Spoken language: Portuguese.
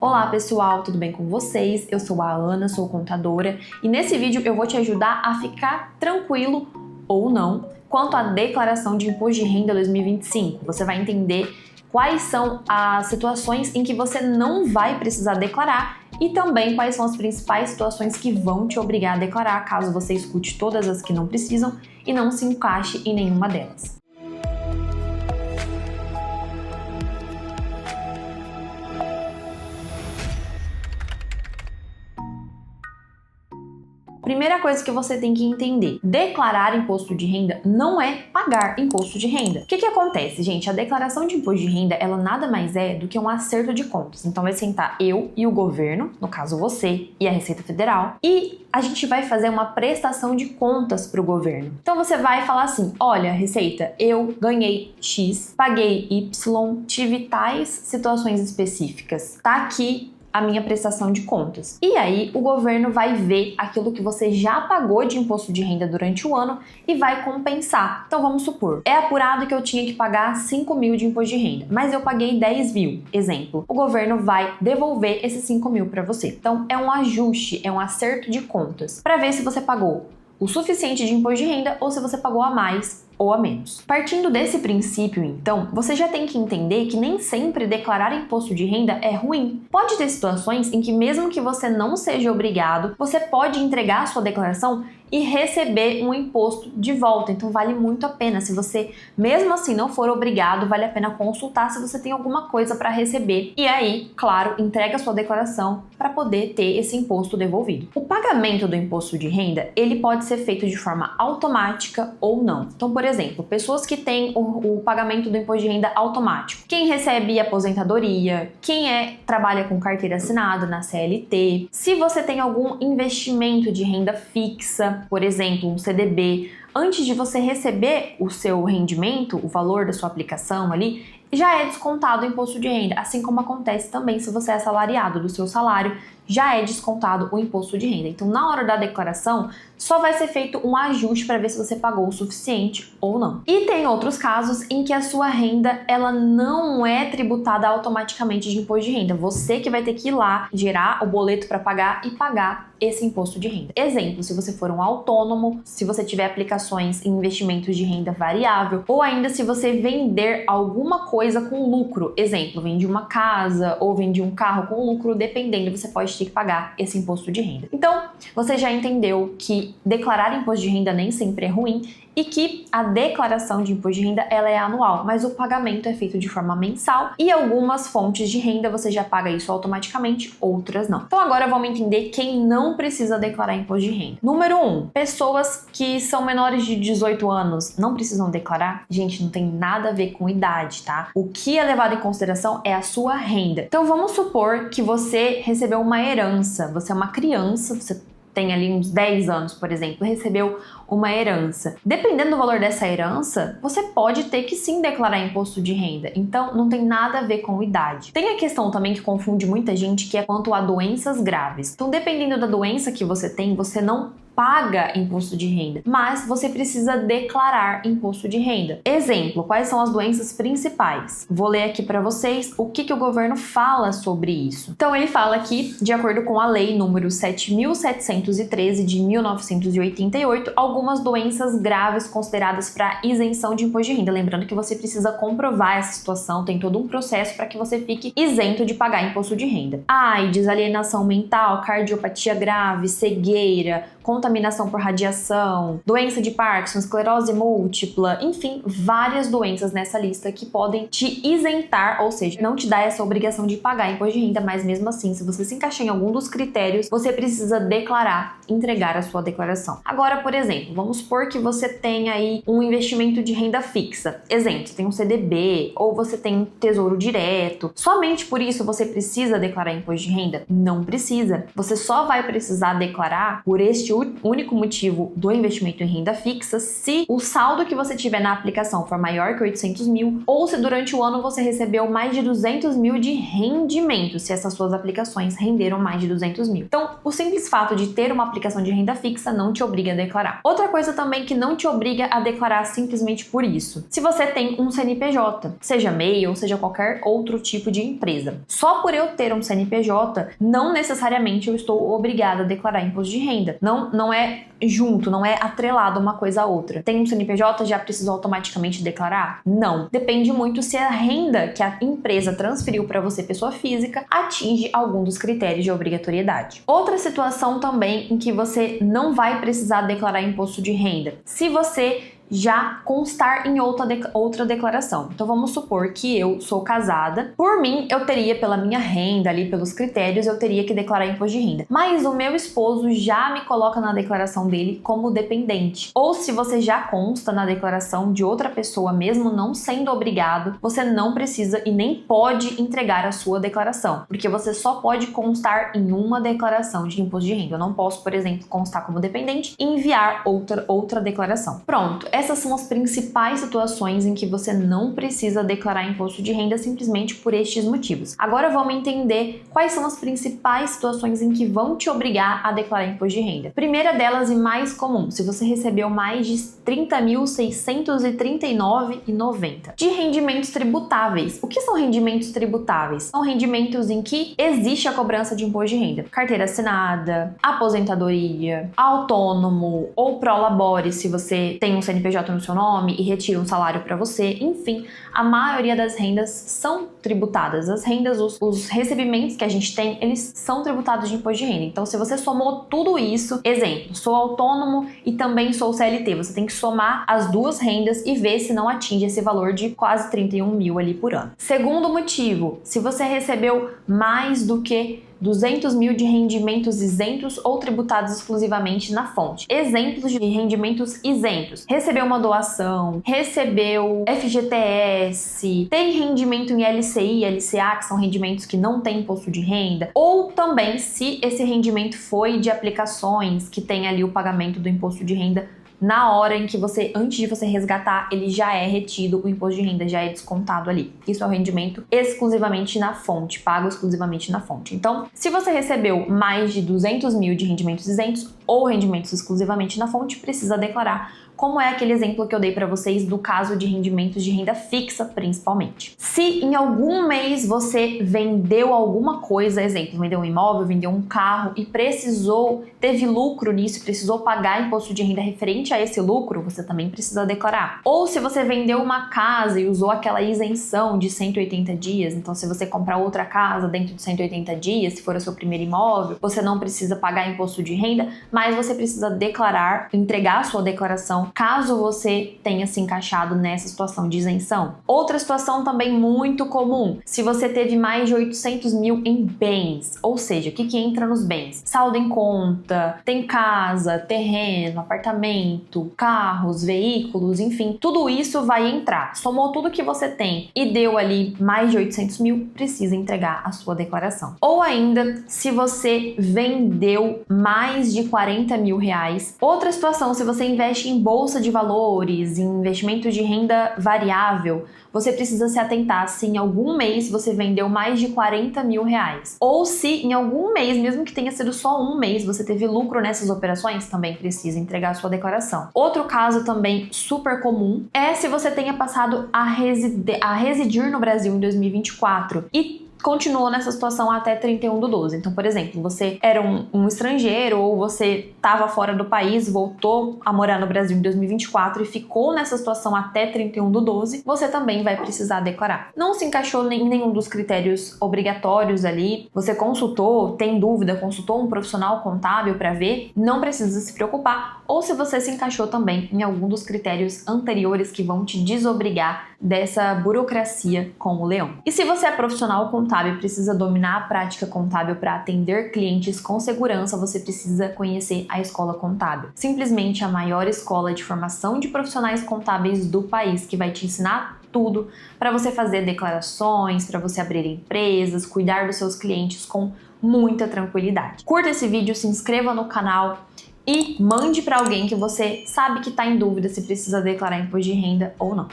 Olá pessoal, tudo bem com vocês? Eu sou a Ana, sou contadora e nesse vídeo eu vou te ajudar a ficar tranquilo ou não quanto à declaração de imposto de renda 2025. Você vai entender quais são as situações em que você não vai precisar declarar e também quais são as principais situações que vão te obrigar a declarar caso você escute todas as que não precisam e não se encaixe em nenhuma delas. Primeira coisa que você tem que entender, declarar imposto de renda não é pagar imposto de renda. O que acontece, gente? A declaração de imposto de renda, ela nada mais é do que um acerto de contas. Então vai sentar eu e o governo, no caso você e a Receita Federal, e a gente vai fazer uma prestação de contas para o governo. Então você vai falar assim, olha, Receita, eu ganhei X, paguei Y, tive tais situações específicas. Tá aqui a minha prestação de contas. E aí o governo vai ver aquilo que você já pagou de imposto de renda durante o ano e vai compensar. Então vamos supor, é apurado que eu tinha que pagar 5 mil de imposto de renda, mas eu paguei 10 mil, exemplo. O governo vai devolver esses 5 mil para você. Então é um ajuste, é um acerto de contas, para ver se você pagou o suficiente de imposto de renda ou se você pagou a mais ou a menos. Partindo desse princípio, então, você já tem que entender que nem sempre declarar imposto de renda é ruim. Pode ter situações em que mesmo que você não seja obrigado, você pode entregar a sua declaração e receber um imposto de volta. Então vale muito a pena. Se você mesmo assim não for obrigado, vale a pena consultar se você tem alguma coisa para receber. E aí, claro, entrega a sua declaração para poder ter esse imposto devolvido. O pagamento do imposto de renda, ele pode ser feito de forma automática ou não. Então, por exemplo, pessoas que têm o pagamento do imposto de renda automático. Quem recebe aposentadoria, quem trabalha com carteira assinada na CLT, se você tem algum investimento de renda fixa, por exemplo, um CDB, antes de você receber o seu rendimento, o valor da sua aplicação ali, já é descontado o imposto de renda, assim como acontece também se você é assalariado do seu salário, já é descontado o imposto de renda. Então, na hora da declaração, só vai ser feito um ajuste para ver se você pagou o suficiente ou não. E tem outros casos em que a sua renda, ela não é tributada automaticamente de imposto de renda. Você que vai ter que ir lá, gerar o boleto para pagar e pagar esse imposto de renda. Exemplo, se você for um autônomo, se você tiver aplicações em investimentos de renda variável, ou ainda se você vender alguma coisa com lucro. Exemplo, vende uma casa ou vende um carro com lucro, dependendo, você pode ter que pagar esse imposto de renda. Então, você já entendeu que declarar imposto de renda nem sempre é ruim e que a declaração de imposto de renda ela é anual, mas o pagamento é feito de forma mensal e algumas fontes de renda você já paga isso automaticamente, outras não. Então agora vamos entender quem não precisa declarar imposto de renda. Número 1, pessoas que são menores de 18 anos não precisam declarar? Gente, não tem nada a ver com idade, tá? O que é levado em consideração é a sua renda. Então vamos supor que você recebeu uma herança, você é uma criança, você tem ali uns 10 anos, por exemplo, recebeu uma herança. Dependendo do valor dessa herança, você pode ter que sim declarar imposto de renda. Então, não tem nada a ver com idade. Tem a questão também que confunde muita gente, que é quanto a doenças graves. Então, dependendo da doença que você tem, você não paga imposto de renda, mas você precisa declarar imposto de renda. Exemplo, quais são as doenças principais? Vou ler aqui para vocês o que o governo fala sobre isso. Então ele fala aqui, de acordo com a lei número 7.713 de 1988, algumas doenças graves consideradas para isenção de imposto de renda. Lembrando que você precisa comprovar essa situação, tem todo um processo para que você fique isento de pagar imposto de renda. AIDS, alienação mental, cardiopatia grave, cegueira, contaminação por radiação, doença de Parkinson, esclerose múltipla, enfim, várias doenças nessa lista que podem te isentar, ou seja, não te dar essa obrigação de pagar imposto de renda, mas mesmo assim, se você se encaixar em algum dos critérios, você precisa declarar, entregar a sua declaração. Agora, por exemplo, vamos supor que você tem aí um investimento de renda fixa. Exemplo, você tem um CDB ou você tem um tesouro direto. Somente por isso você precisa declarar imposto de renda? Não precisa. Você só vai precisar declarar por este único motivo do investimento em renda fixa se o saldo que você tiver na aplicação for maior que 800 mil ou se durante o ano você recebeu mais de 200 mil de rendimento, se essas suas aplicações renderam mais de 200 mil. Então, o simples fato de ter uma aplicação de renda fixa não te obriga a declarar. Outra coisa também que não te obriga a declarar simplesmente por isso. Se você tem um CNPJ, seja MEI ou seja qualquer outro tipo de empresa. Só por eu ter um CNPJ, não necessariamente eu estou obrigada a declarar imposto de renda. Não é junto, não é atrelado uma coisa a outra. Tem um CNPJ, já preciso automaticamente declarar? Não. Depende muito se a renda que a empresa transferiu para você, pessoa física, atinge algum dos critérios de obrigatoriedade. Outra situação também em que você não vai precisar declarar imposto de renda. Se você já constar em outra declaração. Então vamos supor que eu sou casada. Por mim, eu teria, pela minha renda ali, pelos critérios, eu teria que declarar imposto de renda. Mas o meu esposo já me coloca na declaração dele como dependente. Ou se você já consta na declaração de outra pessoa, mesmo não sendo obrigado, você não precisa e nem pode entregar a sua declaração. Porque você só pode constar em uma declaração de imposto de renda. Eu não posso, por exemplo, constar como dependente e enviar outra declaração. Pronto. Essas são as principais situações em que você não precisa declarar imposto de renda simplesmente por estes motivos. Agora vamos entender quais são as principais situações em que vão te obrigar a declarar imposto de renda. Primeira delas e mais comum, se você recebeu mais de R$ 30.639,90 de rendimentos tributáveis. O que são rendimentos tributáveis? São rendimentos em que existe a cobrança de imposto de renda. Carteira assinada, aposentadoria, autônomo ou prolabore se você tem um CNPJ no seu nome e retira um salário para você, enfim, a maioria das rendas são tributadas. As rendas, os recebimentos que a gente tem, eles são tributados de imposto de renda. Então, se você somou tudo isso, exemplo, sou autônomo e também sou CLT, você tem que somar as duas rendas e ver se não atinge esse valor de quase 31 mil ali por ano. Segundo motivo, se você recebeu mais do que 200 mil de rendimentos isentos ou tributados exclusivamente na fonte. Exemplos de rendimentos isentos. Recebeu uma doação, recebeu FGTS, tem rendimento em LCI, LCA, que são rendimentos que não têm imposto de renda, ou também se esse rendimento foi de aplicações que tem ali o pagamento do imposto de renda na hora em que você, antes de você resgatar, ele já é retido, o imposto de renda já é descontado ali. Isso é o rendimento exclusivamente na fonte, pago exclusivamente na fonte. Então, se você recebeu mais de 200 mil de rendimentos isentos ou rendimentos exclusivamente na fonte, precisa declarar, como é aquele exemplo que eu dei para vocês do caso de rendimentos de renda fixa, principalmente. Se em algum mês você vendeu alguma coisa, exemplo, vendeu um imóvel, vendeu um carro e teve lucro nisso, precisou pagar imposto de renda referente a esse lucro, você também precisa declarar. Ou se você vendeu uma casa e usou aquela isenção de 180 dias, então se você comprar outra casa dentro de 180 dias, se for o seu primeiro imóvel, você não precisa pagar imposto de renda, mas você precisa declarar, entregar a sua declaração caso você tenha se encaixado nessa situação de isenção. Outra situação também muito comum, se você teve mais de 800 mil em bens, ou seja, o que entra nos bens? Saldo em conta, tem casa, terreno, apartamento, carros, veículos, enfim, tudo isso vai entrar. Somou tudo que você tem e deu ali mais de 800 mil, precisa entregar a sua declaração. Ou ainda, se você vendeu mais de 40 mil reais. Outra situação, se você investe em bolsa de valores, em investimento de renda variável, você precisa se atentar se em algum mês você vendeu mais de 40 mil reais. Ou se em algum mês, mesmo que tenha sido só um mês, você teve lucro nessas operações, também precisa entregar a sua declaração. Outro caso também super comum é se você tenha passado a residir no Brasil em 2024 e continuou nessa situação até 31/12. Então, por exemplo, você era um estrangeiro ou você estava fora do país, voltou a morar no Brasil em 2024 e ficou nessa situação até 31/12, você também vai precisar declarar. Não se encaixou em nenhum dos critérios obrigatórios ali, você consultou, tem dúvida, consultou um profissional contábil para ver, não precisa se preocupar. Ou se você se encaixou também em algum dos critérios anteriores que vão te desobrigar dessa burocracia com o leão. E se você é profissional contábil e precisa dominar a prática contábil para atender clientes com segurança, você precisa conhecer a Escola Contábil. Simplesmente a maior escola de formação de profissionais contábeis do país, que vai te ensinar tudo para você fazer declarações, para você abrir empresas, cuidar dos seus clientes com muita tranquilidade. Curta esse vídeo, se inscreva no canal e mande para alguém que você sabe que está em dúvida se precisa declarar imposto de renda ou não.